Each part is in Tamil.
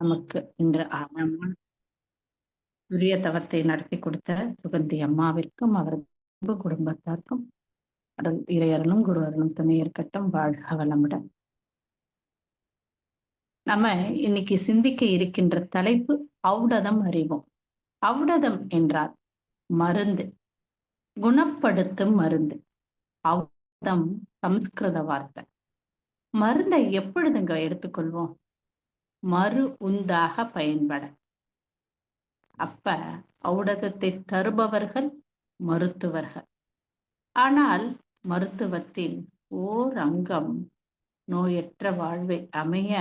நமக்கு இன்று உரிய தவத்தை நடத்தி கொடுத்த சுகந்தி அம்மாவிற்கும் அவரது குடும்பத்தாருக்கும் இறையர்களும் குருவர்களும் துணை இருக்கட்டும். வாழ்க வளமுடன். நம்ம இன்னைக்கு சிந்திக்க இருக்கின்ற தலைப்பு ஔடதம் அறிவோம். ஔடதம் என்றால் மருந்து, குணப்படுத்தும் மருந்து. ஔடதம் சமஸ்கிருத வார்த்தை. மருந்தை எப்பொழுதுங்க எடுத்துக்கொள்வோம்? மறு உந்தாக பயன்பட. அப்ப ஔடதத்தை தருபவர்கள் மருத்துவர்கள். ஆனால் மருத்துவத்தின் ஓர் அங்கம் நோயற்ற வாழ்வை அமைய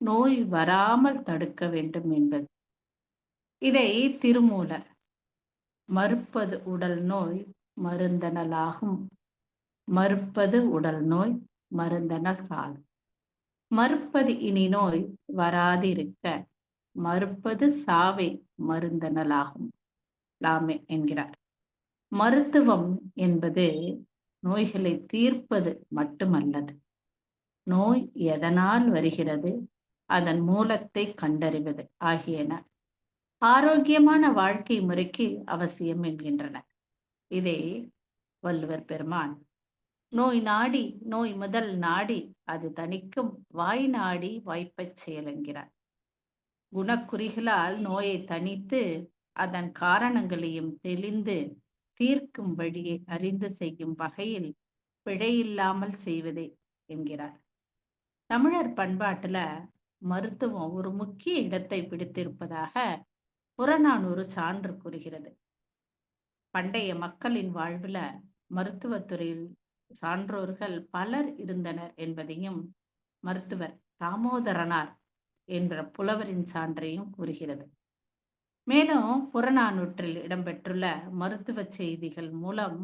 நோய் வராமல் தடுக்க வேண்டும் என்பது. இதை திருமூலர் மறுப்பது உடல் நோய் மருந்தனலாகும், மறுப்பது உடல் நோய் மருந்தனல் சாலும், மறுப்பது இனி நோய் வராதிருக்க மறுப்பது சாவை மருந்தனலாகும் லாமே என்கிறார். மருத்துவம் என்பது நோய்களை தீர்ப்பது மட்டுமல்லது, நோய் எதனால் வருகிறது, அதன் மூலத்தை கண்டறிவது ஆகியன ஆரோக்கியமான வாழ்க்கை முறைக்கு அவசியம் என்கின்றன. இதை வள்ளுவர் பெருமான் நோய் நாடி நோய் முதல் நாடி அது தணிக்கும் வாய் நாடி வாய்ப்பச் செயல் என்கிறார். குணக்குறிகளால் நோயை தணித்து அதன் காரணங்களையும் தெளிந்து தீர்க்கும் வழியை அறிந்து செய்யும் வகையில் பிழையில்லாமல் செய்வதே என்கிறார். தமிழர் பண்பாட்டுல மருத்துவம் ஒரு முக்கிய இடத்தை பிடித்திருப்பதாக புறநானூறு சான்று கூறுகிறது. பண்டைய மக்களின் வாழ்வுல மருத்துவத்துறையில் சான்றோர்கள் பலர் இருந்தனர் என்பதையும் மருத்துவர் தாமோதரனார் என்ற புலவரின் சான்றையும் கூறுகிறது. மேலும் புறநானூற்றில் இடம்பெற்றுள்ள மருத்துவ செய்திகள் மூலம்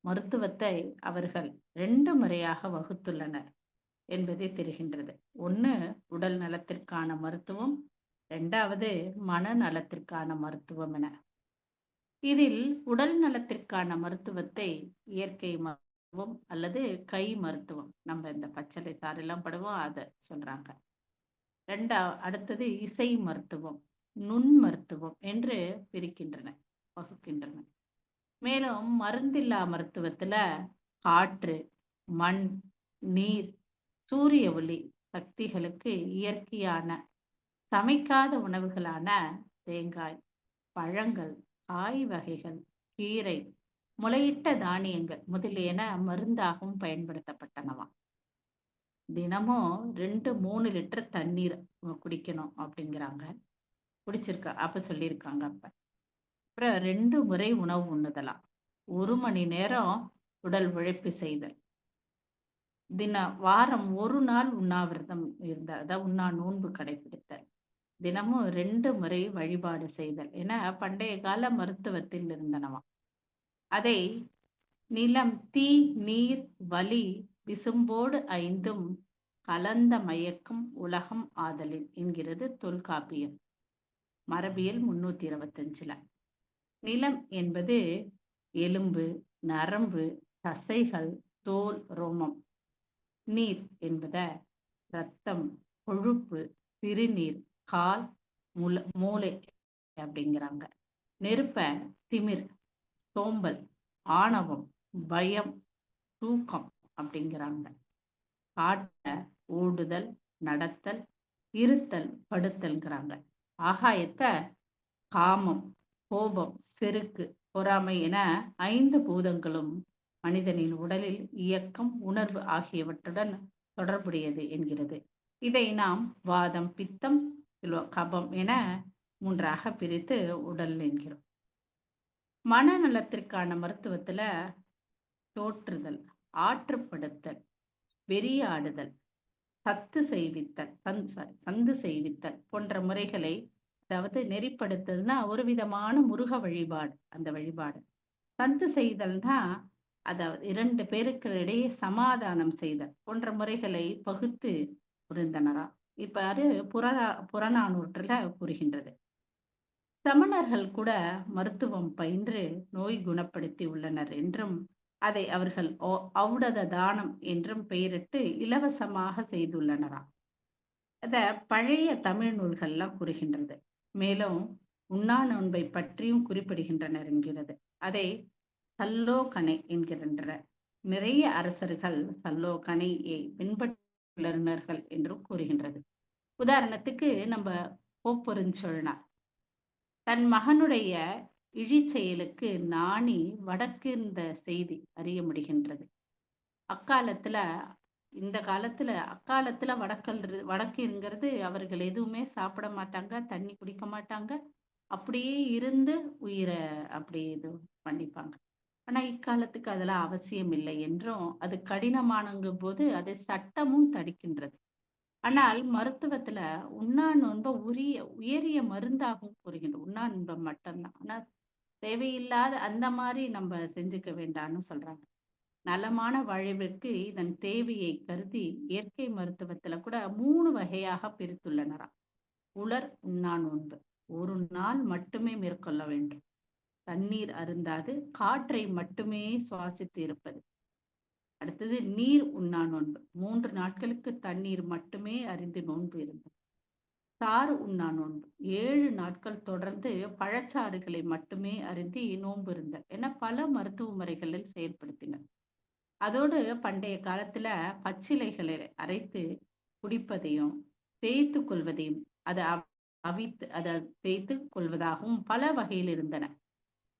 மருத்துவத்தை அவர்கள் 2 முறையாக வகுத்துள்ளனர் என்பதை தெரிகின்றது. ஒன்று உடல் நலத்திற்கான மருத்துவம், 2வது மனநலத்திற்கான மருத்துவம் என. இதில் உடல் நலத்திற்கான மருத்துவத்தை இயற்கை மருத்துவம் அல்லது கை மருத்துவம், நம்ம இந்த பச்சளை சாரெல்லாம் படுவோம் அதை சொல்றாங்க. அடுத்தது இசை மருத்துவம், நுண் மருத்துவம் என்று வகுக்கின்றன. மேலும் மருந்தில்லா மருத்துவத்துல காற்று, மண், நீர், சூரிய ஒளி சக்திகளுக்கு இயற்கையான சமைக்காத உணவுகளான தேங்காய், பழங்கள், காய் வகைகள், கீரை, முளையிட்ட தானியங்கள் முதலியன மருந்தாகவும் பயன்படுத்தப்பட்டனவாம். தினமும் 2-3 லிட்டர் தண்ணீர் குடிக்கணும் அப்படிங்கிறாங்க. அப்ப சொல்லியிருக்காங்க. அப்புறம் 2 முறை உணவு உண்ணுதலாம், 1 மணி நேரம் உடல் உழைப்பு செய்தல், வாரம் 1 நாள் உண்ணாவிரதம் இருந்தால், அதாவது உண்ணா நோன்பு கடைபிடித்தல், தினமும் 2 முறை வழிபாடு செய்தல் என பண்டைய கால மருத்துவத்தில் இருந்தனவாம். அதை நிலம், தீ, நீர், வலி, விசும்போடு 5ம் கலந்த மயக்கும் உலகம் ஆதலின் என்கிறது தொல்காப்பியம், மரபியல் 325. நிலம் என்பது எலும்பு, நரம்பு, தசைகள், தோல், ரோமம். நீர் என்பத இரத்தம், கொழுப்பு, சிறுநீர், கால், மூளை அப்படிங்கிறாங்க. நெருப்ப திமிர், சோம்பல், ஆணவம், பயம், தூக்கம் அப்படிங்கிறாங்க. காட்ட ஓடுதல், நடத்தல், இருத்தல், படுத்தல்ங்கிறாங்க. ஆகாயத்தை காமம், கோபம், செருக்கு, பொறாமை என 5 பூதங்களும் மனிதனின் உடலில் இயக்கம், உணர்வு ஆகியவற்றுடன் தொடர்புடையது என்கிறது. இதை நாம் வாதம், பித்தம், கபம் என 3ஆக பிரித்து உடல் என்கிறோம். மனநலத்திற்கான மருத்துவத்துல தோற்றுதல், ஆற்றுப்படுத்தல், வெறியாடுதல், சந்து செய்வித்தல் போன்ற முறைகளை, அதாவது நெறிப்படுத்தல்னா ஒரு விதமான முருக வழிபாடு, அந்த வழிபாடு. சந்து செய்தல்னா அதாவது 2 பேருக்கு இடையே சமாதானம் செய்தல் போன்ற முறைகளை பகுத்து புரிந்தனரா. இப்ப அது புறநானூற்றுல கூறுகின்றது. சமணர்கள் கூட மருத்துவம் பயின்று நோய் குணப்படுத்தி உள்ளனர் என்றும், அதை அவர்கள் ஔடத தானம் என்றும் பெயரிட்டு இலவசமாக செய்துள்ளனராம். அத பழைய தமிழ் நூல்கள்லாம் கூறுகின்றது. மேலும் உண்ணா நோன்பை பற்றியும் குறிப்பிடுகின்றனர் என்கிறது. அதை சல்லோகனை என்கின்ற நிறைய அரசர்கள் சல்லோகனையை பின்பற்றுள்ளனர்கள் என்றும் கூறுகின்றது. உதாரணத்துக்கு நம்ம கோப்பெருஞ்சோழனார் தன் மகனுடைய இழிசெயலுக்கு நாணி வடக்கிருந்த செய்தி அறிய முடிகின்றது. அக்காலத்துல இந்த காலத்துல அக்காலத்துல வடக்குங்கிறது அவர்கள் எதுவுமே சாப்பிட மாட்டாங்க, தண்ணி குடிக்க மாட்டாங்க. அப்படியே இருந்து உயிர அப்படி இது பண்ணிப்பாங்க. ஆனா இக்காலத்துக்கு அதெல்லாம் அவசியம் இல்லை என்றும், அது கடினமானங்கும்போது அது சட்டமும் தடுக்கின்றது. ஆனால் மருத்துவத்துல உண்ணா நோன்ப உயரிய மருந்தாகவும் கூறுகின்றோம். உண்ணா நோன்பு மட்டும்தான். ஆனா தேவையில்லாத அந்த மாரி நம்ம செஞ்சுக்க வேண்டாம்னு சொல்றாங்க. நலமான வாழ்விற்கு இதன் தேவையை கருதி இயற்கை மருத்துவத்துல கூட 3 வகையாக பிரித்துள்ளனராம். உலர் உண்ணா நோன்பு. ஒரு நாள் மட்டுமே மேற்கொள்ள வேண்டும். தண்ணீர் அருந்தாது காற்றை மட்டுமே சுவாசித்து இருப்பது. அடுத்தது நீர் உண்ணா நோன்பு. 3 நாட்களுக்கு தண்ணீர் மட்டுமே அருந்தி நோன்பு இருந்தது. சாறு உண்ணா நோன்பு. 7 நாட்கள் தொடர்ந்து பழச்சாறுகளை மட்டுமே அருந்தி நோன்பு இருந்தல் என பல மருத்துவ முறைகளில் செயல்படுத்தினர். அதோடு பண்டைய காலத்துல பச்சிலைகளை அரைத்து குடிப்பதையும், தேய்த்துக் கொள்வதையும், அதை அவித்து அதை தேய்த்துக் கொள்வதாகவும் பல வகையில் இருந்தன.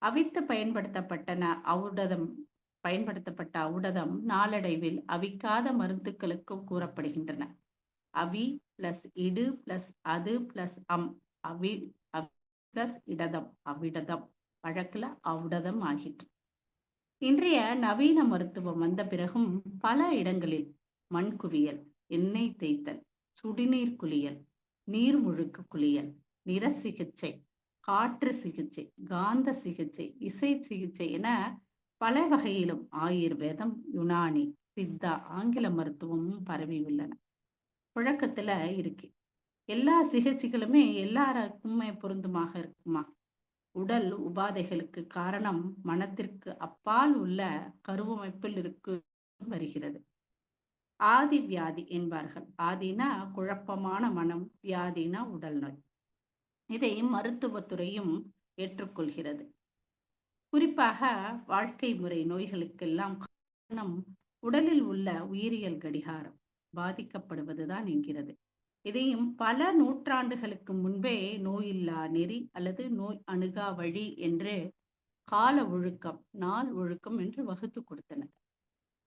அவித்து பயன்படுத்தப்பட்ட ஔடதம் நாளடைவில் அவிக்காத மருந்துகளுக்கு கூறப்படுகின்றன. அவி பிளஸ் இடு பிளஸ் அது பிளஸ் அவி பிளஸ் இடதம் அவிடதம் வழக்குல ஔடதம் ஆகிற்று. இன்றைய நவீன மருத்துவம் வந்த பிறகும் பல இடங்களில் மண் குவியல், எண்ணெய் தேய்த்தல், சுடுநீர் குளியல், நீர்முழுக்கு குளியல், நிற சிகிச்சை, காற்று சிகிச்சை, காந்த சிகிச்சை, இசை சிகிச்சை என பல வகையிலும் ஆயுர்வேதம், யுனானி, சித்தா, ஆங்கில மருத்துவமும் பரவியுள்ளன. புழக்கத்துல இருக்கு. எல்லா சிகிச்சைகளுமே எல்லாருக்குமே பொருந்துமாக இருக்குமா? உடல் உபாதைகளுக்கு காரணம் மனத்திற்கு அப்பால் உள்ள கருவமைப்பில் இருக்கு வருகிறது. ஆதி வியாதி என்பார்கள். ஆதினா குழப்பமான மனம், வியாதினா உடல் நோய். இதை மருத்துவத்துறையும் ஏற்றுக்கொள்கிறது. குறிப்பாக வாழ்க்கை முறை நோய்களுக்கெல்லாம் காரணம் உடலில் உள்ள உயிரியல் கடிகாரம் பாதிக்கப்படுவதுதான் என்கிறது. இதையும் பல நூற்றாண்டுகளுக்கு முன்பே நோயில்லா நெறி அல்லது நோய் அணுகா வழி என்று கால ஒழுக்கம், நாள் ஒழுக்கம் என்று வகுத்து கொடுத்தனர்.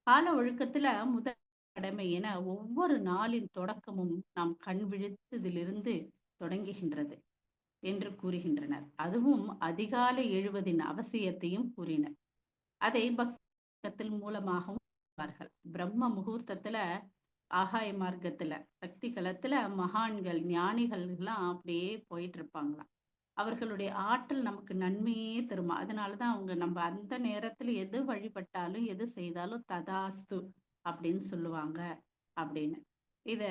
கால ஒழுக்கத்துல முதல் கடமை என ஒவ்வொரு நாளின் தொடக்கமும் நாம் கண் விழித்ததிலிருந்து தொடங்குகின்றது என்று கூறுகின்றனர். அதுவும் அதிகாலை எழுவதின் அவசியத்தையும் கூறினர். அதை பக்தத்தில் மூலமாகவும் பிரம்ம முகூர்த்தத்துல ஆகாய மார்க்கத்துல சக்தி களத்துல மகான்கள் ஞானிகள் எல்லாம் அப்படியே போயிட்டு இருப்பாங்களாம். அவர்களுடைய ஆற்றல் நமக்கு நன்மையே தருமா. அதனாலதான் அவங்க நம்ம அந்த நேரத்துல எது வழிபட்டாலும் எது செய்தாலும் ததாஸ்து அப்படின்னு சொல்லுவாங்க அப்படின்னு. இத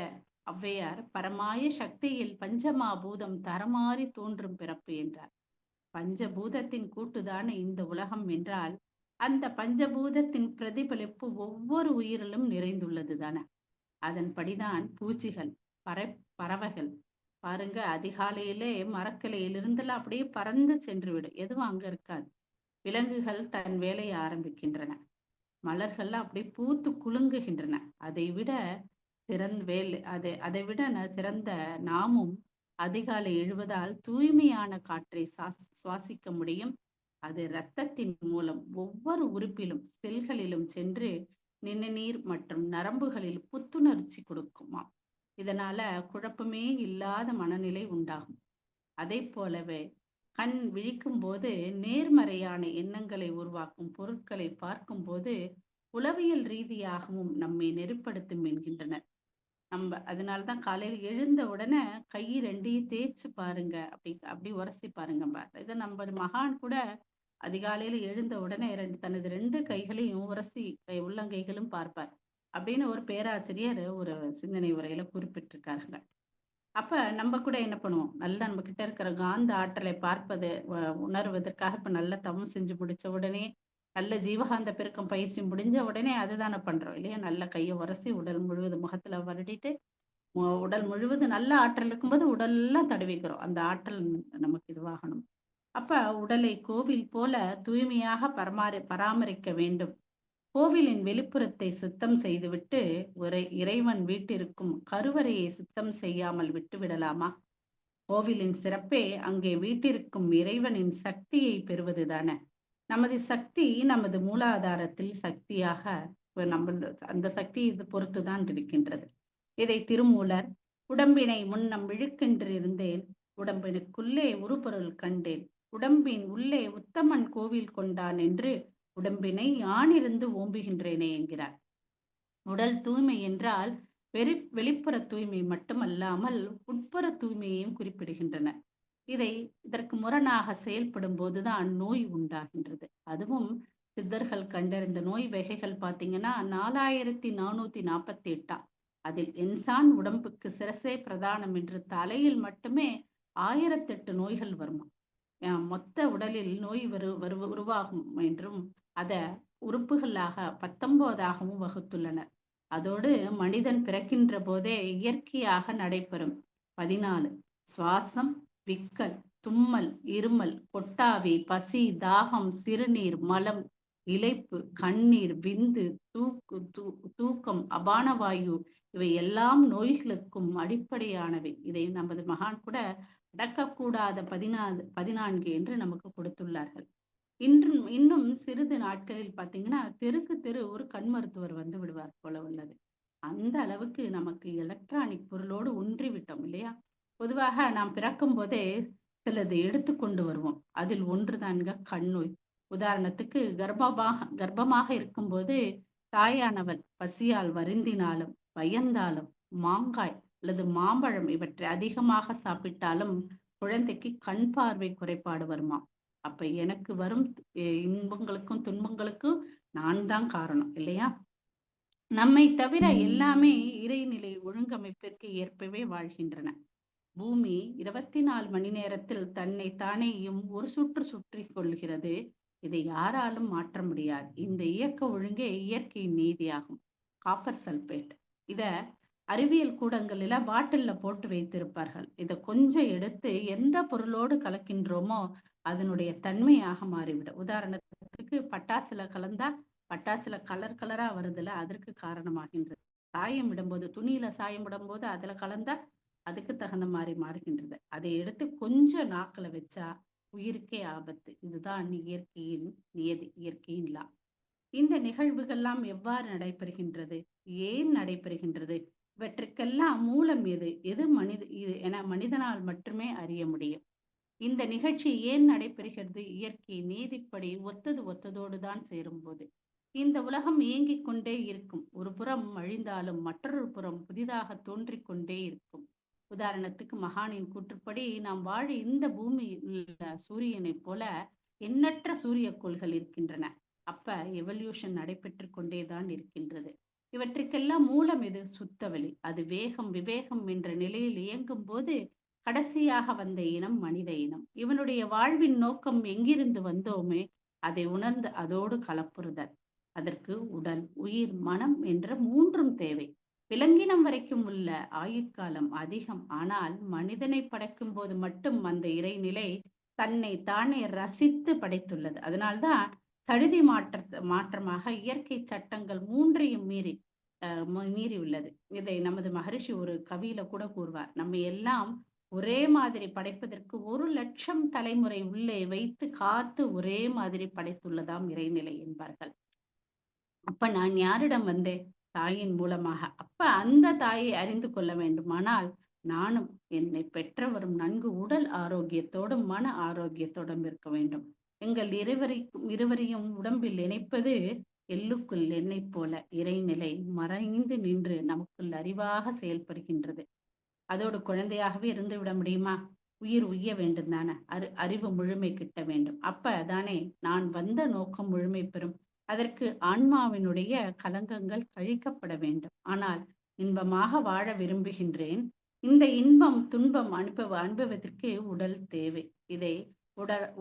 ஔவையார் பரமாய சக்தியில் பஞ்சமாபூதம் தரமாறி தோன்றும் பிறப்பு என்றார். பஞ்சபூதத்தின் கூட்டுதான இந்த உலகம் என்றால் அந்த பஞ்சபூதத்தின் பிரதிபலிப்பு ஒவ்வொரு உயிரிலும் நிறைந்துள்ளது தானே. அதன்படிதான் பூச்சிகள், பறவைகள் பாருங்க, அதிகாலையிலே மரக்கிளையிலிருந்தெல்லாம் அப்படியே பறந்து சென்று விடும். எதுவும் அங்க இருக்காது. விலங்குகள் தன் வேலையை ஆரம்பிக்கின்றன. மலர்கள்லாம் அப்படியே பூத்து குலுங்குகின்றன. அதை விட அதை விட சிறந்த நாமும் அதிகாலை எழுவதால் தூய்மையான காற்றை சுவாசிக்க முடியும். அது இரத்தத்தின் மூலம் ஒவ்வொரு உறுப்பிலும் செல்களிலும் சென்று நிணநீர் மற்றும் நரம்புகளில் புத்துணர்ச்சி கொடுக்குமாம். இதனால குழப்பமே இல்லாத மனநிலை உண்டாகும். அதை போலவே கண் விழிக்கும் போது நேர்மறையான எண்ணங்களை உருவாக்கும் பொருட்களை பார்க்கும் போது உளவியல் ரீதியாகவும் நம்மை நெருப்படுத்தும் என்கின்றனர். அதனாலதான் காலையில் எழுந்த உடனே கை ரெண்டையும் தேய்ச்சு பாருங்க, அப்படி உரசி பாருங்க. இதை நம்ம மகான் கூட அதிகாலையில எழுந்த உடனே தனது 2 கைகளையும் உரசி உள்ளங்கைகளும் பார்ப்பார் அப்படின்னு ஒரு பேராசிரியர் ஒரு சிந்தனை உரையில குறிப்பிட்டிருக்காருங்க. அப்ப நம்ம கூட என்ன பண்ணுவோம், நல்லா நம்ம கிட்ட இருக்கிற காந்த ஆற்றலை உணர்வதற்காக இப்ப நல்ல தவம் செஞ்சு முடிச்ச உடனே, நல்ல ஜீவகாந்த பெருக்கம் பயிற்சி முடிஞ்ச உடனே அதுதானே பண்றோம் இல்லையா? நல்ல கையை உரசி உடல் முழுவதும் முகத்துல வருடிட்டு உடல் முழுவதும் நல்ல ஆற்றல் இருக்கும்போது உடலெல்லாம் தடவிக்கிறோம். அந்த ஆற்றல் நமக்கு இதுவாகணும். அப்ப உடலை கோவில் போல தூய்மையாக பராமரிக்க வேண்டும். கோவிலின் வெளிப்புறத்தை சுத்தம் செய்துவிட்டு, இறைவன் வீட்டிற்கும் கருவறையை சுத்தம் செய்யாமல் விட்டு விடலாமா? கோவிலின் சிறப்பே அங்கே வீட்டிற்கும் இறைவனின் சக்தியை பெறுவதுதானே. நமது சக்தி நமது மூலாதாரத்தில் சக்தியாக நம்ம அந்த சக்தி இது பொறுத்துதான் இருக்கின்றது. இதை திருமூலர் உடம்பினை முன்னம் விழுக்கென்றிருந்தேன், உடம்பினுக்குள்ளே உருபொருள் கண்டேன், உடம்பின் உள்ளே உத்தமன் கோவில் கொண்டான் என்று உடம்பினை யானிருந்து ஓம்புகின்றேனே என்கிறார். உடல் தூய்மை என்றால் வெளிப்புற தூய்மை மட்டுமல்லாமல் உட்புற தூய்மையையும் குறிப்பிடுகின்றன. இதற்கு முரணாக செயல்படும் போதுதான் நோய் உண்டாகின்றது. அதுவும் சித்தர்கள் கண்டறிந்த நோய் வகைகள் பார்த்தீங்கன்னா 4448. அதில் என்சான் உடம்புக்கு சிரசே பிரதானம் என்று தலையில் மட்டுமே 1008 நோய்கள் வருமா. மொத்த உடலில் நோய் உருவாகும் என்றும் அத உறுப்புகளாக 19ஆகவும் வகுத்துள்ளனர். அதோடு மனிதன் பிறக்கின்ற போதே இயற்கையாக நடைபெறும் 14 சுவாசம், விக்கல், தும்மல், இருமல், கொட்டாவி, பசி, தாகம், சிறுநீர், மலம், இளைப்பு, கண்ணீர், விந்து, தூக்கம், அபானவாயு இவை எல்லாம் நோய்களுக்கும் அடிப்படையானவை. இதை நமது மகான் கூட அடக்கக்கூடாத 14 என்று நமக்கு கொடுத்துள்ளார்கள். இன்னும் சிறிது நாட்களில் பார்த்தீங்கன்னா தெருக்கு தெரு ஒரு கண் மருத்துவர் வந்து விடுவார் போல உள்ளது. அந்த அளவுக்கு நமக்கு எலக்ட்ரானிக் பொருளோடு ஒன்றி விட்டோம் இல்லையா. பொதுவாக நாம் பிறக்கும் போதே சிலது எடுத்துக்கொண்டு வருவோம். அதில் ஒன்றுதான்க கண் நோய். உதாரணத்துக்கு கர்ப்பமாக இருக்கும்போது தாயானவள் பசியால் வருந்தினாலும் பயந்தாலும் மாங்காய் அல்லது மாம்பழம் இவற்றை அதிகமாக சாப்பிட்டாலும் குழந்தைக்கு கண் பார்வை குறைபாடு வருமா. அப்ப எனக்கு வரும் இன்பங்களுக்கும் துன்பங்களுக்கும் நான் தான் காரணம் இல்லையா. நம்மை தவிர எல்லாமே இறைநிலை ஒழுங்கமைப்பிற்கு ஏற்பவே வாழ்கின்றன. பூமி 24 மணி நேரத்தில் தன்னை தானேயும் ஒரு சுற்று சுற்றி கொள்கிறது. இதை யாராலும் மாற்ற முடியாது. இந்த இயக்க ஒழுங்கே இயற்கையின் நீதியாகும். காப்பர் சல்பேட் இத அறிவியல் கூடங்களில பாட்டில்ல போட்டு வைத்திருப்பார்கள். இதை கொஞ்சம் எடுத்து எந்த பொருளோடு கலக்கின்றோமோ அதனுடைய தன்மையாக மாறிவிடும். உதாரணத்துக்கு பட்டாசுல கலந்தா பட்டாசுல கலர் கலரா வருதுல, அதற்கு காரணமாகின்றது. சாயம் விடும்போது துணியில சாயம் விடும்போது அதுல கலந்தா அதுக்கு தகுந்த மாதிரி மாறுகின்றது. அதை எடுத்து கொஞ்சம் நாக்குல வச்சா உயிருக்கே ஆபத்து. இதுதான் இயற்கையின் நியதி, இயற்கையின் லா. இந்த நிகழ்வுகள்லாம் எவ்வாறு நடைபெறுகின்றது, ஏன் நடைபெறுகின்றது, இவற்றுக்கெல்லாம் மூலம் எது என மனிதனால் மட்டுமே அறிய முடியும். இந்த நிகழ்ச்சி ஏன் நடைபெறுகிறது, இயற்கை நீதிப்படி ஒத்ததோடு தான் சேரும்போது இந்த உலகம் இயங்கிக் கொண்டே இருக்கும். ஒரு புறம் அழிந்தாலும் மற்றொரு புறம் புதிதாக தோன்றிக் கொண்டே இருக்கும். உதாரணத்துக்கு மகானின் கூற்றுப்படி நாம் வாழ இந்த பூமியில் சூரியனை போல எண்ணற்ற சூரிய கோள்கள் இருக்கின்றன. அப்ப எவல்யூஷன் நடைபெற்று கொண்டேதான் இருக்கின்றது. இவற்றுக்கெல்லாம் மூலம் எது, சுத்தவெளி. அது வேகம் விவேகம் என்ற நிலையில் இயங்கும் போது கடைசியாக வந்த இனம் மனித இனம். இவனுடைய வாழ்வின் நோக்கம் எங்கிருந்து வந்தோமே அதை உணர்ந்து அதோடு கலப்புறுதல். அதற்கு உடல், உயிர், மனம் என்ற மூன்றும் தேவை. விலங்கினம் வரைக்கும் உள்ள ஆயுட்காலம் அதிகம். ஆனால் மனிதனை படைக்கும் போது மட்டும் அந்த இறைநிலை தன்னை தானே ரசித்து படைத்துள்ளது. அதனால்தான் சடுதி மாற்றமாக இயற்கை சட்டங்கள் மூன்றையும் மீறி உள்ளது. இதை நமது மகரிஷி ஒரு கவியில கூட கூறுவார். நம்ம எல்லாம் ஒரே மாதிரி படைப்பதற்கு 1,00,000 தலைமுறை உள்ளே வைத்து காத்து ஒரே மாதிரி படைத்துள்ளதாம் இறைநிலை என்பார்கள். அப்ப நான் யாரிடம் வந்தேன், தாயின் மூலமாக. அப்ப அந்த தாயை அறிந்து கொள்ள வேண்டுமானால் நானும் என்னை பெற்றவரும் நன்கு உடல் ஆரோக்கியத்தோடும் மன ஆரோக்கியத்தோடும் இருக்க வேண்டும். எங்கள் இருவரையும் உடம்பில் இணைப்பது எள்ளுக்குள் எண்ணெய் போல இறைநிலை மறைந்து நின்று நமக்குள் அறிவாக செயல்படுகின்றது. அதோடு குழந்தையாகவே இருந்து விட முடியுமா. உயிர் உய்ய வேண்டும் தானே, அறிவு முழுமை கிட்ட வேண்டும். அப்ப தானே நான் வந்த நோக்கம் முழுமை பெறும். அதற்கு ஆன்மாவினுடைய கலங்கங்கள் கழிக்கப்பட வேண்டும். ஆனால் இன்பமாக வாழ விரும்புகின்றேன். இந்த இன்பம் துன்பம் அனுபவத்திற்கு உடல் தேவை. இதை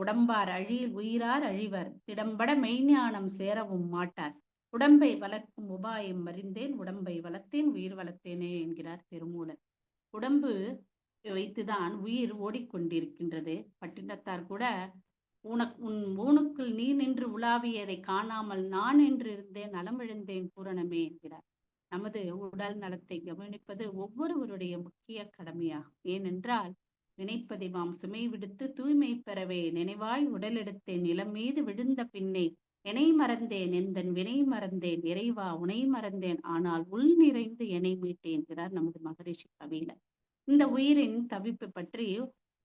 உடம்பார் அழியில் உயிரார் அழிவர், திடம்பட மெய்ஞானம் சேரவும் மாட்டார். உடம்பை வளர்க்கும் உபாயம் அறிந்தேன், உடம்பை வளர்த்தேன், உயிர் வளர்த்தேனே என்கிறார் திருமூலர். உடம்பு வைத்துதான் உயிர் ஓடிக்கொண்டிருக்கின்றது. பட்டினத்தார் கூட உன் ஊனுக்குள் நீ நின்று உலாவியதை காணாமல் நான் என்று இருந்தேன் நலமிழந்தேன் பூரணமே என்கிறார். நமது உடல் நலத்தை கவனிப்பது ஒவ்வொருவருடைய முக்கிய கடமையாகும். ஏனென்றால் வினைப்பதிவாம் சுமை விடுத்து தூய்மை பெறவே நினைவாய் உடலெடுத்தேன் நிலம் மீது விழுந்த பின்னே எனை மறந்தேன் எந்தன் வினை மறந்தேன் இறைவா உனை மறந்தேன் ஆனால் உள் நிறைந்து எனை மீட்டேன் என்கிறார் நமது மகரிஷி கவியில. இந்த உயிரின் தவிப்பு பற்றி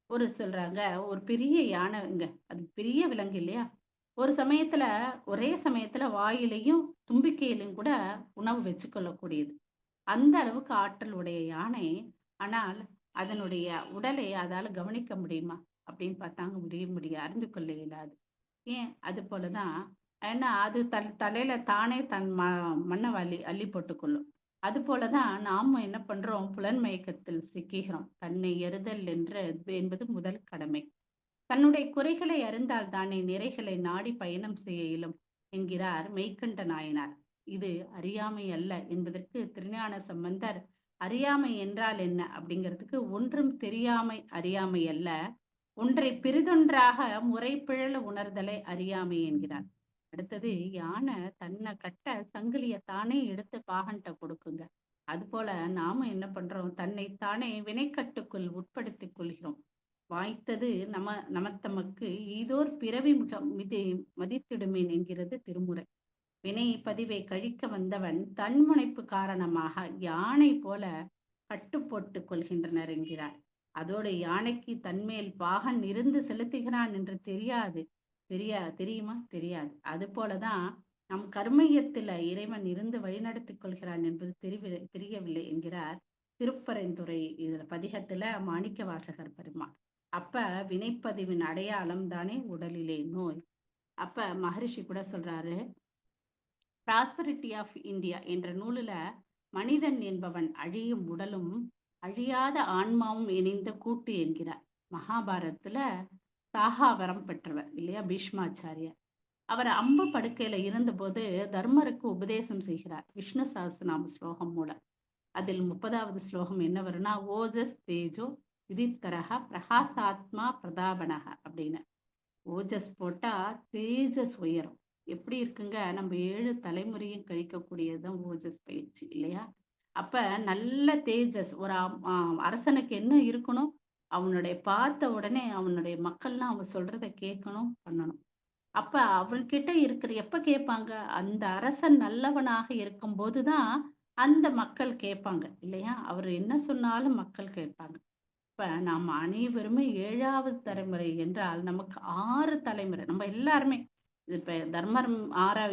ஒரு சொல்றாங்க. ஒரு பெரிய யானைங்க, அது பெரிய விலங்கு இல்லையா? ஒரு சமயத்துல ஒரே சமயத்துல வாயிலையும் தும்பிக்கையிலும் கூட உணவு வச்சுக்கொள்ளக்கூடியது. அந்த அளவுக்கு ஆற்றல் உடைய யானை. ஆனால் அதனுடைய உடலை அதால கவனிக்க முடியுமா அப்படின்னு பார்த்தாங்க, முடியாது, அறிந்து கொள்ள இயலாது. ஏன்? அது போலதான். ஏன்னா அது தலையில தானே தன் மண்ணை அள்ளி போட்டுக்கொள்ளும். அது போலதான் நாமும் என்ன பண்றோம், புலன் மயக்கத்தில் சிக்குகிறோம். தன்னை எறுதல் என்பது முதல் கடமை. தன்னுடைய குறைகளை அறிந்தால் தானே நிறைகளை நாடி பயணம் செய்ய இயலும் என்கிறார் மெய்கண்ட நாயனார். இது அறியாமை அல்ல என்பதற்கு திருஞான சம்பந்தர் அறியாமை என்றால் என்ன அப்படிங்கிறதுக்கு, ஒன்றும் தெரியாமை அறியாமை அல்ல, ஒன்றை பிறிதொன்றாக முறை பிழல உணர்தலை அறியாமை என்கிறார். அடுத்தது, யானை தன்னை கட்ட சங்கிலிய தானே எடுத்து பாகன்ட்ட கொடுக்குங்க. அது போல நாம என்ன பண்றோம், தன்னைத்தானே வினைக்கட்டுக்குள் உட்படுத்திக் கொள்கிறோம். வாய்த்தது நமத்தமக்கு ஈதோர் பிறவி மதித்திடுமேன் என்கிறது திருமுறை. வினை பதிவை கழிக்க வந்தவன் தன்முனைப்பு காரணமாக யானை போல கட்டு போட்டுக் கொள்கின்றனர் என்கிறார். அதோடு யானைக்கு தன்மேல் பாகன் இருந்து செலுத்துகிறான் என்று தெரியுமா? தெரியாது. அது போலதான் நம் கர்மையத்துல இறைவன் இருந்து வழிநடத்திக் கொள்கிறான் என்பது தெரியவில்லை என்கிறார் திருப்பரந்துரை இதுல பதிகத்துல மாணிக்க வாசகர் பெருமான். அப்ப வினைப்பதிவின் அடையாளம் தானே உடலிலே நோய். அப்ப மகரிஷி கூட சொல்றாரு, பிராஸ்பரிட்டி ஆஃப் இந்தியா என்ற நூலுல மனிதன் என்பவன் அழியும் உடலும் அழியாத ஆன்மாவும் இணைந்த கூட்டு என்கிறார். மகாபாரதத்துல சாகாவரம் பெற்றவர் இல்லையா பீஷ்மாச்சாரியர். அவர் அம்பு படுக்கையில இருந்தபோது தர்மருக்கு உபதேசம் செய்கிறார் விஷ்ணு சஹஸ்ரநாம ஸ்லோகம் மூலம். அதில் 30வது ஸ்லோகம் என்ன வரும்னா, ஓஜஸ் தேஜோ விதித்தரக பிரகாசாத்மா பிரதாபனக அப்படின்னு. ஓஜஸ் போட்டா தேஜஸ் உயரும். எப்படி இருக்குங்க, நம்ம 7 தலைமுறையும் கழிக்கக்கூடியதுதான் ஓஜஸ் பயிற்சி இல்லையா? அப்ப நல்ல தேஜஸ் ஒரு அரசனுக்கு என்ன இருக்கணும், அவனுடைய பார்த்த உடனே அவனுடைய மக்கள்லாம் அவன் சொல்றத கேட்கணும், பண்ணணும். அப்ப அவன்கிட்ட இருக்கிற எப்ப கேட்பாங்க, அந்த அரசன் நல்லவனாக இருக்கும் போதுதான் அந்த மக்கள் கேட்பாங்க இல்லையா? அவர் என்ன சொன்னாலும் மக்கள் கேட்பாங்க. இப்ப நாம் அனைவருமே 7வது தலைமுறை என்றால் நமக்கு 6 தலைமுறை, நம்ம எல்லாருமே இப்ப தர்மர்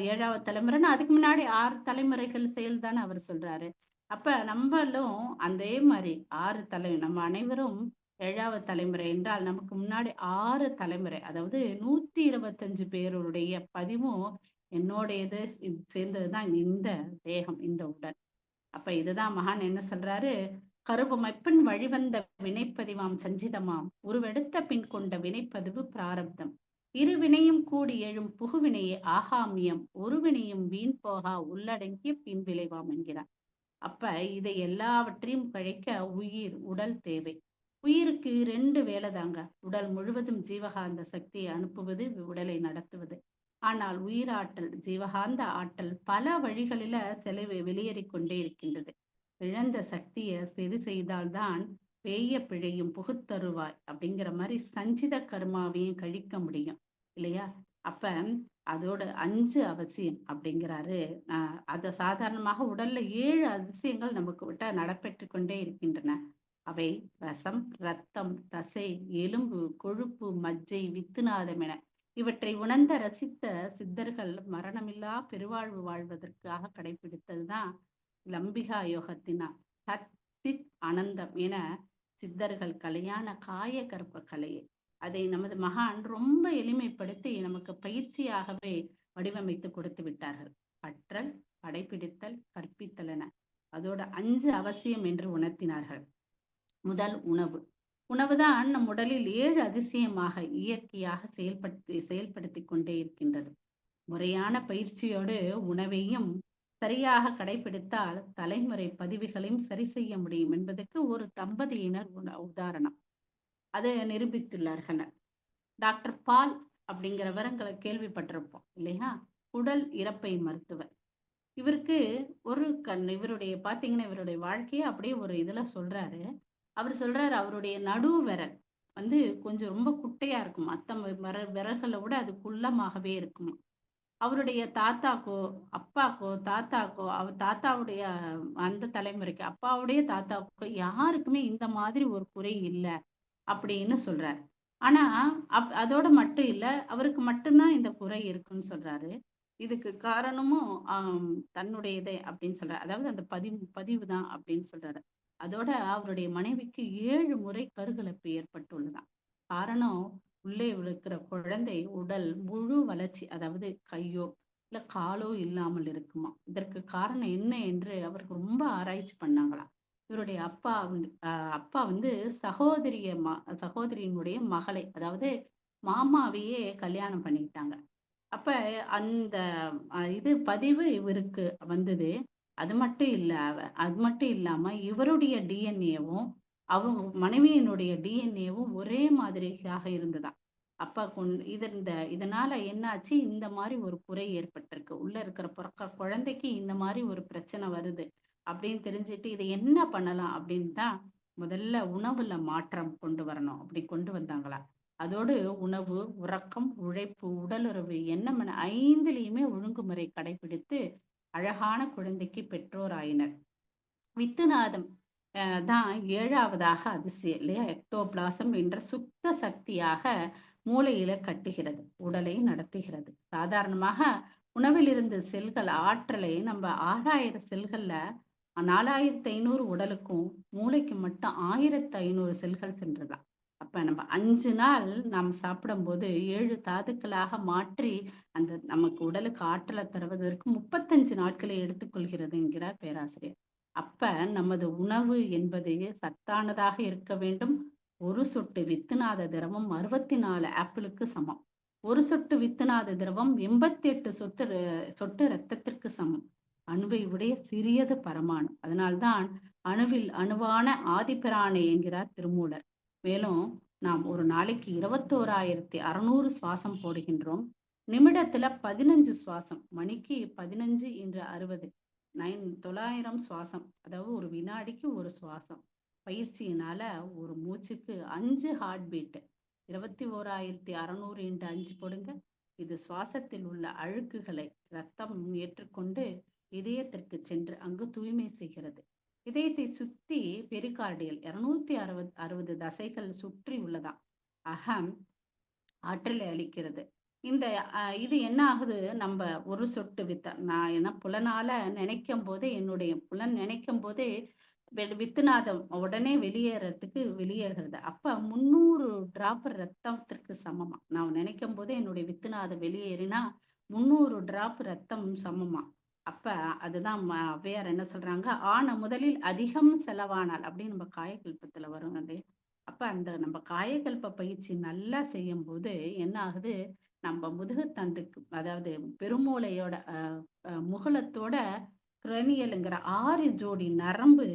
7வது தலைமுறைன்னா அதுக்கு முன்னாடி 6 தலைமுறைகள் செயல் தானே அவர் சொல்றாரு. அப்ப நம்மளும் அதே மாதிரி 6 நம்ம அனைவரும் 7வது தலைமுறை என்றால் நமக்கு முன்னாடி 6 தலைமுறை, அதாவது 125 பேருடைய பதிவும் என்னோடையது சேர்ந்ததுதான் இந்த தேகம், இந்த உடல். அப்ப இதுதான் மகான் என்ன சொல்றாரு, கருவமைப்பின் வழிவந்த வினைப்பதிவாம் சஞ்சிதமாம் உருவெடுத்த பின் கொண்ட வினைப்பதிவு பிராரப்தம் இரு வினையும் கூடி எழும் புகுவினையே ஆகாமியம் ஒரு வினையும் வீண் போகா உள்ளடங்கிய பின் விளைவாம் என்கிறார். அப்ப இதை எல்லாவற்றையும் கழிக்க உடல் தேவை. உயிருக்கு 2 வேலை தாங்க. உடல் முழுவதும் ஜீவகாந்த சக்தியை அனுப்புவது, உடலை நடத்துவது. ஆனால் உயிராற்றல், ஜீவகாந்த ஆற்றல் பல வழிகளில வெளியேறிக் கொண்டே இருக்கின்றது. இழந்த சக்தியை சரி செய்தால்தான் பேய பிழையும் புகுத்தருவாய் அப்படிங்கிற மாதிரி சஞ்சித கர்மாவையும் கழிக்க முடியும் இல்லையா? அப்ப அதோட 5 அவசியம் அப்படிங்கிறாரு. அத சாதாரணமாக உடல்ல 7 அதிசயங்கள் நமக்கு விட்டா நடைபெற்று கொண்டே இருக்கின்றன. அவை ரசம், ரத்தம், தசை, எலும்பு, கொழுப்பு, மஜ்ஜை, வித்துநாதம் என இவற்றை உணர்ந்த ரசித்த சித்தர்கள் மரணமில்லா பெருவாழ்வு வாழ்வதற்காக கடைபிடித்ததுதான் லம்பிகா யோகத்தினால் சத் சித் அனந்தம் என சித்தர்கள் கலையான காய கற்ப கலையை அதை நமது மகான் ரொம்ப எளிமைப்படுத்தி நமக்கு பயிற்சியாகவே வடிவமைத்து கொடுத்து விட்டார்கள். பற்றல், படைப்பிடித்தல், கற்பித்தல் என அதோட 5 அவசியம் என்று உணர்த்தினார்கள். முதல் உணவு. உணவுதான் நம் உடலில் 7 அதிசயமாக இயற்கையாக செயல்படுத்தி கொண்டே இருக்கின்றது. முறையான பயிற்சியோடு உணவையும் சரியாக கடைபிடித்தால் தலைமுறை பதிவுகளையும் சரி செய்ய முடியும் என்பதற்கு ஒரு தம்பதியினர் உதாரணம். அதை நிரூபித்துள்ளார்கள். டாக்டர் பால் அப்படிங்கிறவரங்களை கேள்விப்பட்டிருப்போம் இல்லையா? குடல் இரைப்பை மருத்துவர். இவருக்கு ஒரு இவருடைய பார்த்தீங்கன்னா, இவருடைய வாழ்க்கைய அப்படியே ஒரு இதுல சொல்றாரு. அவரு சொல்றாரு, அவருடைய நடு விரல் வந்து கொஞ்சம் ரொம்ப குட்டையா இருக்குமாம். மத்த விரல்கள விட அது குள்ளமாகவே இருக்குமாம். அவருடைய தாத்தாக்கோ, அப்பாக்கோ, தாத்தாக்கோ, அவர் தாத்தாவுடைய அந்த தலைமுறைக்கு, அப்பாவுடைய தாத்தாவுக்கோ யாருக்குமே இந்த மாதிரி ஒரு குறை இல்ல அப்படின்னு சொல்றாரு. ஆனா, அதோட மட்டும் இல்ல. அவருக்கு மட்டும் தான் இந்த குறை இருக்குன்னு சொல்றாரு. இதுக்கு காரணமும் தன்னுடையதே அப்படின்னு சொல்றாரு. அதாவது அந்த பதிவு தான் அப்படின்னு சொல்றாரு. அதோட அவருடைய மனைவிக்கு 7 முறை கருக்கலைப்பு ஏற்பட்டுள்ளதாம். காரணம் உள்ளே இருக்கிற குழந்தை உடல் முழு வளர்ச்சி, அதாவது கையோ, இல்ல காலோ இல்லாமல் இருக்குமாம். இதற்கு காரணம் என்ன என்று அவருக்கு ரொம்ப ஆராய்ச்சி பண்ணாங்களாம். இவருடைய அப்பா வந்து சகோதரியினுடைய மகளை, அதாவது மாமாவையே கல்யாணம் பண்ணிக்கிட்டாங்க. அப்ப அந்த இது பதிவு இவருக்கு வந்தது. அது மட்டும் இல்லாம இவருடைய டிஎன்ஏவும், அவங்க மனைவியினுடைய டிஎன்ஏவும் ஒரே மாதிரியாக இருந்ததாம். அப்ப இதனால என்னாச்சு, இந்த மாரி ஒரு குறை ஏற்பட்டிருக்கு. உள்ள இருக்கிற குழந்தைக்கு இந்த மாரி ஒரு பிரச்சனை வருது. அப்படின்னு தெரிஞ்சுட்டு இத என்ன பண்ணலாம் அப்படின்னு தான் முதல்ல உணவுல மாற்றம் கொண்டு வரணும். அப்படி கொண்டு வந்தாங்களாம். அதோடு உணவு, உறக்கம், உழைப்பு, உடலுறவு, எண்ணம் என 5லயுமே ஒழுங்குமுறை கடைபிடித்து அழகான குழந்தைக்கு பெற்றோர் ஆயினர். வித்துநாதம் தான் 7வதாக அதிசயம் இல்லையா? எக்டோபிளாசம் என்ற சுத்த சக்தியாக மூளையில கட்டுகிறது. உடலை நடத்துகிறது. சாதாரணமாக உணவிலிருந்து செல்கள் ஆற்றலை நம்ம 6000 செல்கள்ல 4500 உடலுக்கும், மூளைக்கு மட்டும் 1500 செல்கள் சென்றதாம். அப்ப நம்ம 5 நாள் நாம் சாப்பிடும்போது 7 தாதுக்களாக மாற்றி அந்த நமக்கு உடலுக்கு ஆற்றலை தருவதற்கு 35 நாட்களை எடுத்துக்கொள்கிறது என்கிறார் பேராசிரியர். அப்ப நமது உணவு என்பது சத்தானதாக இருக்க வேண்டும். ஒரு சொட்டு வித்துநாத திரவம் 64 ஆப்பிளுக்கு சமம். ஒரு சொட்டு வித்துநாத திரவம் 88 சொட்டு ரத்தத்திற்கு சமம். அணுவை விட சிறியது பரமாணு. அதனால்தான் அணுவில் அணுவான ஆதிபிரானை என்கிறார் திருமூலர். மேலும் நாம் ஒரு நாளைக்கு 21,600 சுவாசம் போடுகின்றோம். நிமிடத்துல 15 சுவாசம், மணிக்கு 15 into 60 900 சுவாசம். அதாவது ஒரு வினாடிக்கு ஒரு சுவாசம். பயிற்சியினால ஒரு மூச்சுக்கு 5 ஹார்ட் பீட். 21,600 into 5 போடுங்க. இது சுவாசத்தில் உள்ள அழுக்குகளை ரத்தம் ஏற்றுக்கொண்டு இதயத்திற்கு சென்று அங்கு தூய்மை செய்கிறது. இதயத்தை சுத்தி பெரிகார்டியல் 260 தசைகள் சுற்றி உள்ளதாம். அகம் ஆற்றலை அளிக்கிறது. இந்த இது என்ன ஆகுது, நம்ம ஒரு சொட்டு நான் ஏன்னா புலனால நினைக்கும் போதே, என்னுடைய புலன் நினைக்கும் போதே வித்துநாதம் உடனே வெளியேறதுக்கு வெளியேறுகிறது. அப்ப 300 டிராப் ரத்தத்திற்கு சமமா. நான் நினைக்கும் போதே என்னுடைய வித்துநாதம் வெளியேறினா 300 டிராப் ரத்தம் சமமா. அப்ப அதுதான் ஔவையார் என்ன சொல்றாங்க, ஆன முதலில் அதிகம் செலவானால் அப்படின்னு நம்ம காயகல்பத்துல வரும் அது. அப்ப அந்த நம்ம காயகல்ப பயிற்சி நல்லா செய்யும்போது என்ன ஆகுது, நம்ம முதுகுத்தண்டுக்கு, அதாவது பெருமூளையோட முகுளத்தோட கிரனியல்ங்கிற 6 ஜோடி நரம்பு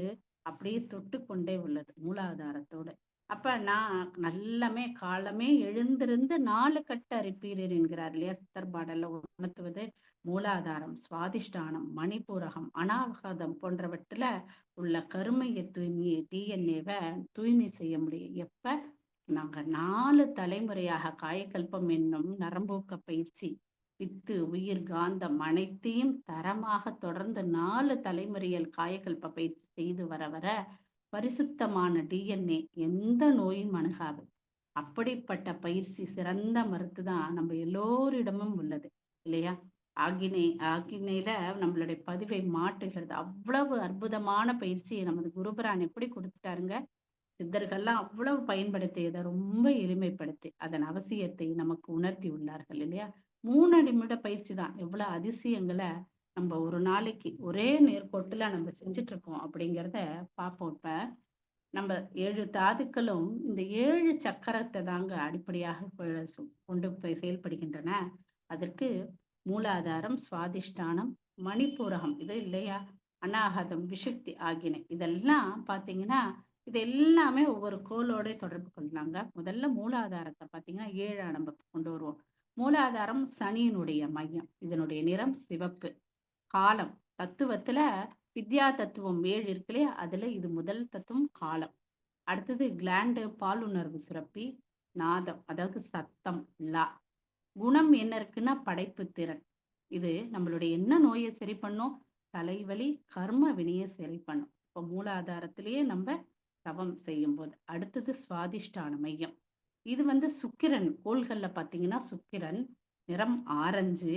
அப்படியே தொட்டுக்கொண்டே உள்ளது மூலாதாரத்தோட. அப்ப நான் நல்லமே காலமே எழுந்திருந்து 4 கட்ட ரிப்பீரர் என்கிறார் இல்லையா? சித்தர் பாடல்ல உணர்த்துவது மூலாதாரம், சுவாதிஷ்டானம், மணிப்பூரகம், அநாகதம் போன்றவற்றில உள்ள கருமைய தூய்மையை டிஎன்ஏவை தூய்மை செய்ய முடியும். எப்ப நாங்க 4 தலைமுறையாக காயகல்பம் என்னும் நரம்பூக்க பயிற்சி, வித்து, உயிர், காந்தம் அனைத்தையும் தரமாக தொடர்ந்து 4 தலைமுறையில் காயகல்ப பயிற்சி செய்து வர வர பரிசுத்தமான டிஎன்ஏ எந்த நோயும் அணுகாது. அப்படிப்பட்ட பயிற்சி சிறந்த மருந்து தான் நம்ம எல்லோரிடமும் உள்ளது இல்லையா? ஆக்கினையில நம்மளுடைய பதிவை மாற்றுகிறது. அவ்வளவு அற்புதமான பயிற்சியை நமது குருபரான் எப்படி கொடுத்துட்டாருங்க. சித்தர்கள்லாம் அவ்வளவு பயன்படுத்தியதை ரொம்ப எளிமைப்படுத்தி அதன் அவசியத்தை நமக்கு உணர்த்தி உள்ளார்கள் இல்லையா? 3 நிமிட பயிற்சி தான் எவ்வளவு அதிசயங்களை நம்ம ஒரு நாளைக்கு ஒரே நேர்கோட்டுல நம்ம செஞ்சுட்டு இருக்கோம் அப்படிங்கிறத பார்ப்போம். இப்ப நம்ம 7 தாதுக்களும் இந்த 7 சக்கரத்தை தாங்க அடிப்படையாக கொண்டு போய் செயல்படுகின்றன. அதற்கு மூலாதாரம், சுவாதிஷ்டானம், மணிப்பூரகம் இது இல்லையா? அநாகதம், விஷுப்தி ஆகியன. இதெல்லாம் பார்த்தீங்கன்னா, இது எல்லாமே ஒவ்வொரு கோளோட தொடர்பு கொள்ளாங்க. முதல்ல மூலாதாரத்த பார்த்தீங்கன்னா, 7ஆ நம்ம கொண்டு வருவோம். மூலாதாரம் சனியினுடைய மையம். இதனுடைய நிறம் சிவப்பு. காலம் தத்துவத்துல வித்யா தத்துவம் 7 இருக்கு இல்லையா? அதுல இது முதல் தத்துவம் காலம். அடுத்தது கிளாண்டு பாலுணர்வு சுரப்பி, நாதம் அதாவது சத்தம் லா. குணம் என்ன இருக்குன்னா படைப்பு திறன். இது நம்மளுடைய என்ன நோயை சரி பண்ணும்? தலைவலி, கர்ம வினையை சரி பண்ணும். இப்போ மூலாதாரத்திலேயே நம்ம தவம் செய்யும்போது. அடுத்தது சுவாதிஷ்டான மையம். இது சுக்கிரன் கோள்கள்ல பார்த்தீங்கன்னா சுக்கிரன் நிறம் ஆரஞ்சு.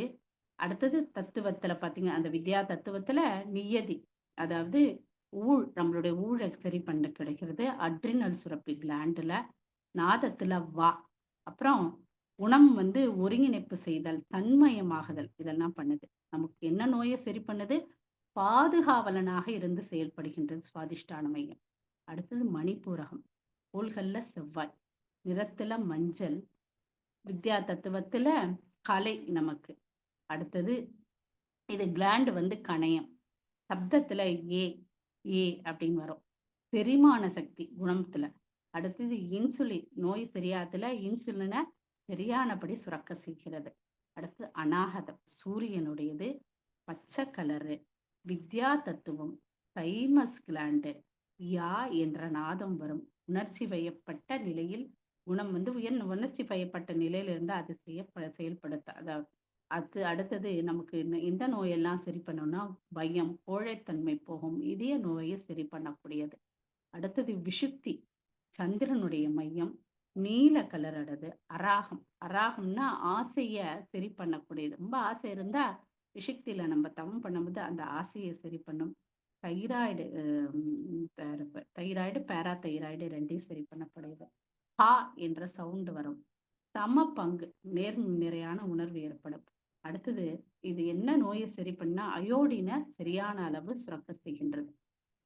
அடுத்தது தத்துவத்துல பார்த்தீங்க அந்த வித்யா தத்துவத்துல நியதி அதாவது நம்மளுடைய ஊழ சரி பண்ண கிடைக்கிறது. அட்ரினல் சுரப்பி கிளாண்டுல. நாதத்துல வா. அப்புறம் குணம் ஒருங்கிணைப்பு செய்தல், தன்மயமாகுதல் இதெல்லாம் பண்ணுது. நமக்கு என்ன நோயை சரி பண்ணுது? பாதுகாவலனாக இருந்து செயல்படுகின்றது சுவாதிஷ்டான மையம். அடுத்தது மணிப்பூரகம். கோள்கள்ல செவ்வாய். நிறத்துல மஞ்சள். வித்யா தத்துவத்துல கலை நமக்கு. அடுத்தது இது கிளாண்டு கணையம். சப்தத்துல ஏ ஏ அப்படின்னு வரும். செரிமான சக்தி குணத்துல. அடுத்தது இன்சுலின் நோய் சரியாத்துல இன்சுலினை சரியானபடி சுரக்க செய்கிறது. அடுத்து அநாகதம் சூரியனுடையது. பச்சை கலரு. வித்யா தத்துவம். Thymus gland. யா என்ற நாதம் வரும். உணர்ச்சி வயப்பட்ட நிலையில் குணம் உணர்ச்சி வயப்பட்ட நிலையில இருந்து அது செயல்படுத்த அதாவது அடுத்தது நமக்கு எந்த நோயெல்லாம் சரி பண்ணணும்னா பயம், கோழைத்தன்மை போகும். இதய நோயை சரி பண்ணக்கூடியது. அடுத்தது விஷுப்தி சந்திரனுடைய மையம். நீல கலரடது அராகம். அராகம்னா ஆசைய சரி பண்ணக்கூடியது. ரொம்ப ஆசை இருந்தா விஷுப்தியில நம்ம தவம் பண்ணும்போது அந்த ஆசையை சரி பண்ணும். தைராய்டு தைராய்டு பேரா தைராய்டு ரெண்டையும் சரி பண்ணக்கூடியது. ஹா என்ற சவுண்ட் வரும். சம பங்கு நிறையான உணர்வு ஏற்படும். அடுத்தது இது என்ன நோயை சரி பண்ணா அயோடினை சரியான அளவு சுரக்க செய்கின்றது.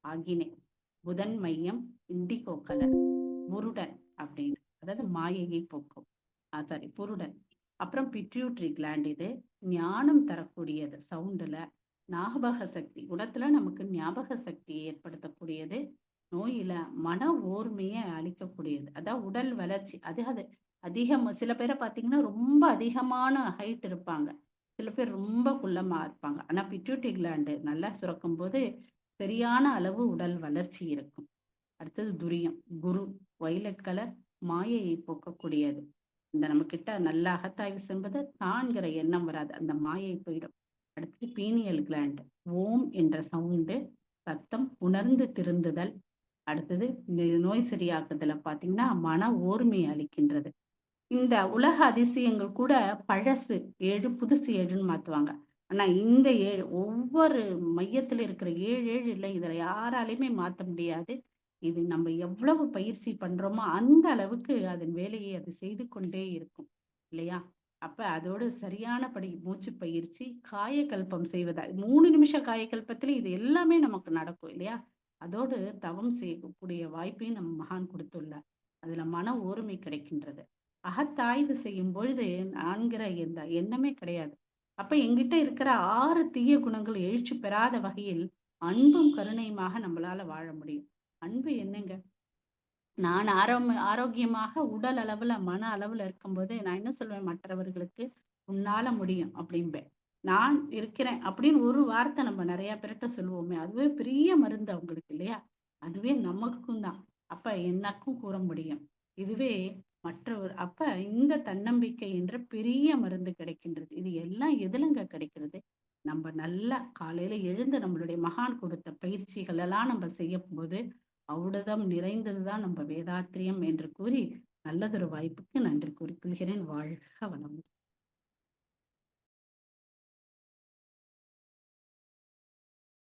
ஆகினே புதன் மையம். Indigo colour. புருடன் அப்படின்னு அதாவது மாயையை போக்கும். சாரி புருடன். அப்புறம் பிட்யூட்ரி கிளாண்ட் இது ஞானம் தரக்கூடியது. சவுண்டுல ஞாபக சக்தி குணத்துல நமக்கு ஞாபக சக்தியை ஏற்படுத்தக்கூடியது. நோயில மன ஓர்மையை அளிக்கக்கூடியது. அதான் உடல் வளர்ச்சி அது அதிகம். சில பேரை பார்த்தீங்கன்னா ரொம்ப அதிகமான ஹைட் இருப்பாங்க. சில பேர் ரொம்ப குள்ளமா இருப்பாங்க. ஆனா பிட்யூட்டரி கிளாண்டு நல்லா சுரக்கும் போது சரியான அளவு உடல் வளர்ச்சி இருக்கும். அடுத்தது துரியம் குரு. வயலட் கலர் மாயையை போக்கக்கூடியது. இந்த நம்ம கிட்ட நல்ல அகத்தாய்வு செய்வது தான்கிற எண்ணம் வராது. அந்த மாயை போயிடும். அடுத்தது பீனியல் கிளாண்ட். ஓம் என்ற சவுண்டு சத்தம் உணர்ந்து திருந்துதல். அடுத்தது நோய் சரியாக்குதல பார்த்தீங்கன்னா மன ஓர்மையை அளிக்கின்றது. இந்த உலக அதிசயங்கள் கூட பழசு 7 புதுசு 7ன்னு மாத்துவாங்க. ஆனா இந்த 7 ஒவ்வொரு மையத்துல இருக்கிற 7 இல்லை. இதுல யாராலையுமே மாத்த முடியாது. இது நம்ம எவ்வளவு பயிற்சி பண்றோமோ அந்த அளவுக்கு அதன் வேலையை அது செய்து கொண்டே இருக்கும். இல்லையா? அப்ப அதோடு சரியானபடி மூச்சு பயிற்சி, காயகல்பம் செய்வதா 3 நிமிஷ காயகல்பத்துல இது எல்லாமே நமக்கு நடக்கும் இல்லையா? அதோடு தவம் செய்யக்கூடிய வாய்ப்பையும் நம்ம மகான் கொடுத்துள்ளார். அதுல மன ஓர்மை கிடைக்கின்றது. அகத்தாய்வு செய்யும் பொழுது நான்கிற இந்த எண்ணமே கிடையாது. அப்ப எங்கிட்ட இருக்கிற 6 தீய குணங்கள் எழுச்சி பெறாத வகையில் அன்பும் கருணையுமாக நம்மளால வாழ முடியும். அன்பு என்னங்க? நான் ஆரோக்கியமாக உடல் அளவுல, மன அளவுல இருக்கும்போது நான் என்ன சொல்வேன் மற்றவர்களுக்கு, "உன்னால முடியும்" அப்படிம்பேன். நான் இருக்கிறேன் அப்படின்னு ஒரு வார்த்தை நம்ம நிறைய பேர்ட்ட சொல்லுவோமே, அதுவே பெரிய மருந்து அவங்களுக்கு இல்லையா? அதுவே நமக்கும் தான். அப்ப எனக்கும் கூற முடியும். இதுவே மற்றவர் அப்ப இந்த தன்னம்பிக்கை என்ற பெரிய மருந்து கிடைக்கின்றது. இது எல்லாம் எதுலங்க கிடைக்கிறது? நம்ம நல்லா காலையில எழுந்து நம்மளுடைய மகான் கொடுத்த பயிற்சிகள் எல்லாம் நம்ம செய்யும்போது ஔடதம் நிறைந்ததுதான் நம்ம வேதாத்திரியம் என்று கூறி நல்லதொரு வாய்ப்புக்கு நன்றி கூறிக்கொள்கிறேன். வாழ்க வளமுடன்.